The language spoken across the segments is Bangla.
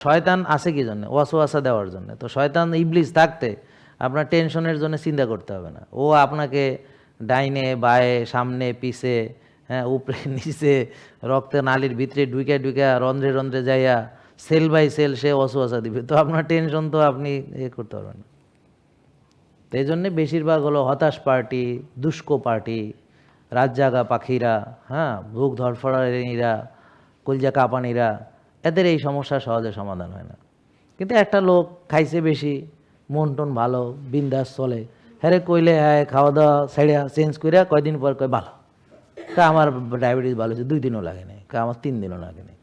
শয়তান আছে কি জন্য? ওয়াসওয়াসা দেওয়ার জন্য। তো শয়তান ইবলিস থাকতে আপনার টেনশনের জন্য চিন্তা করতে হবে না। ও আপনাকে ডাইনে বায়ে সামনে পিছে, হ্যাঁ, উপরে নিচে রক্তে নালীর ভিতরে ঢুকে ঢুকে রন্ধ্রে রন্ধ্রে যাইয়া সেল বাই সেল সে ওয়াসওয়াসা দিবে। তো আপনার টেনশন তো আপনি করতে পারবেন না। তো এই জন্যে বেশিরভাগ হলো হতাশ পার্টি, দুষ্কো পার্টি, রাত জাগা পাখিরা, হ্যাঁ, বুক ধরফড়ানিরা, কলজা কাঁপানিরা, এদের এই সমস্যা সহজে সমাধান হয় না। কিন্তু একটা লোক খাইছে বেশি, মন টন ভালো, বিন্দাস চলে, হ্যাঁ কইলে হ্যাঁ খাওয়া দাওয়া ছেড়া চেঞ্জ করিয়া কয়দিন পর কয় ভালো, আমার ডায়াবেটিস ভালো হয়েছে 2 দিনও লাগে নাই, আমার 3 দিনও লাগে নাই।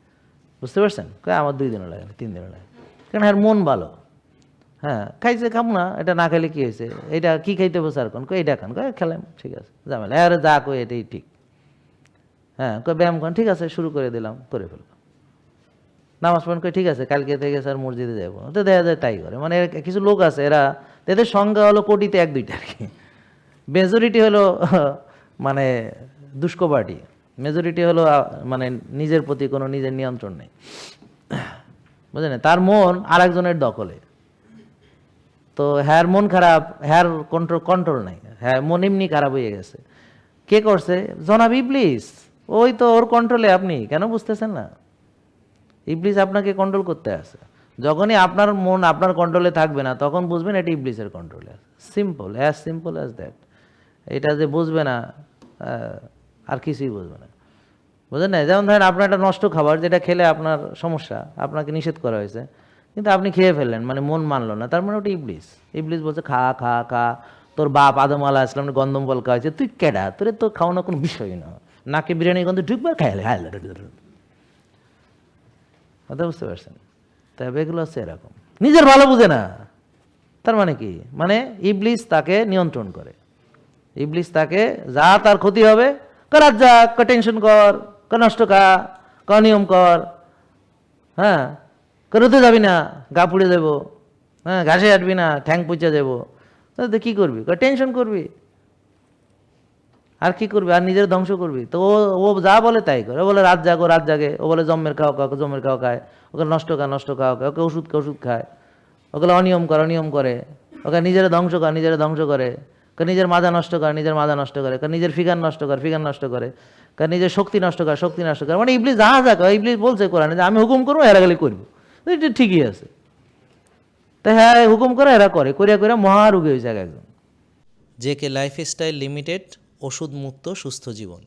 বুঝতে পারছেন? আমার 2 দিনও লাগে না, 3 দিনও লাগে, কারণ হ্যাঁ মন ভালো। হ্যাঁ খাইছে খাম না, এটা না খেলে কী হয়েছে, এটা কী খাইতে হবে স্যার কোন কই এটা খান, কয় খেলাম ঠিক আছে ঝামেলা, আরে যা কই এটাই ঠিক। হ্যাঁ কয় ব্যায়াম খান, ঠিক আছে শুরু করে দিলাম, করে ফেললাম। নামাজ পড়েন, কই ঠিক আছে কালকে থেকে স্যার মসজিদে যাবো, তো দেখা যায় তাই করে। মানে কিছু লোক আছে এরা, এদের সংখ্যা হলো কোটিতে 1-2টা আর কি। মেজরিটি হলো মানে দুষ্ক পার্টি, মেজরিটি হলো মানে নিজের প্রতি কোনো নিজের নিয়ন্ত্রণ নেই, বুঝলেন? তার মন আর একজনের দখলে। তো হ্যার মন খারাপ, হ্যার কন্ট্রোল নাই, হ্যাঁ মন এমনি খারাপ হয়ে গেছে। কে করছে? জনাব ইবলিস। ওই তো ওর কন্ট্রোলে, আপনি কেন বুঝতেছেন না? ইবলিস আপনাকে কন্ট্রোল করতে আছে। যখনই আপনার মন আপনার কন্ট্রোলে থাকবে না, তখন বুঝবেন এটা ইবলিসের কন্ট্রোলে আছে। Simple as that. এটা যে বুঝবে না, আর কিছুই বুঝবে না, বুঝলেন না? যেমন ধরেন আপনার একটা নষ্ট খাবার, যেটা খেলে আপনার সমস্যা, আপনাকে নিষেধ করা হয়েছে, কিন্তু আপনি খেয়ে ফেললেন, মানে মন মানলো না, তার মানে ওটা ইবলিস। ইবলিস বলছে খা খা খা, তোর বাপ আদম আলাহ ইসলামের গন্ধম ফল খাওয়াইছে, তুই কেডা, তোর তো খাওয়ানো কোনো বিষয়ই না, নাকে বিরিয়ানি গন্ধ ঢুকবে খাইলে খাইলে। কথা বুঝতে পারছেন? তবে এগুলো হচ্ছে এরকম, নিজের ভালো বুঝে না। তার মানে কি? মানে ইবলিস তাকে নিয়ন্ত্রণ করে। ইবলিস তাকে যা তার ক্ষতি হবে, করার যা, টেনশন কর, নষ্ট খা, নিয়ম কর, হ্যাঁ রোদে যাবি না, গা পুড়ে দেবো, হ্যাঁ ঘাসে হাঁটবি না, ঠ্যাং পুচে দেবো, তো কী করবি? টেনশন করবি, আর কি করবি? আর নিজের ধ্বংস করবি। তো ও যা বলে তাই করে। ও বলে রাত জাগো, রাত জাগে। ও বলে জম্মের খাও খাও, জম্মের খাও খায়। ওকে নষ্ট খাও খায়। ওকে ওষুধ খায়। ওকে অনিয়ম করে। ওকে নিজের ধ্বংস করে। ওকে নিজের মাজা নষ্ট করে। ওকে নিজের ফিগার নষ্ট করে। ওকে নিজের শক্তি নষ্ট করে। মানে ইবলিস যা করে, ইবলিস বলছে কোরআনে যে আমি হুকুম করবো, এরা গেলে করবো। এটা ঠিকই আছে। তা হ্যাঁ হুকুম করে, এরা করে, করিয়া মহারোগী হয়েছে একজন। জেকে লাইফস্টাইল লিমিটেড, ওষুধ মুক্ত সুস্থ জীবন।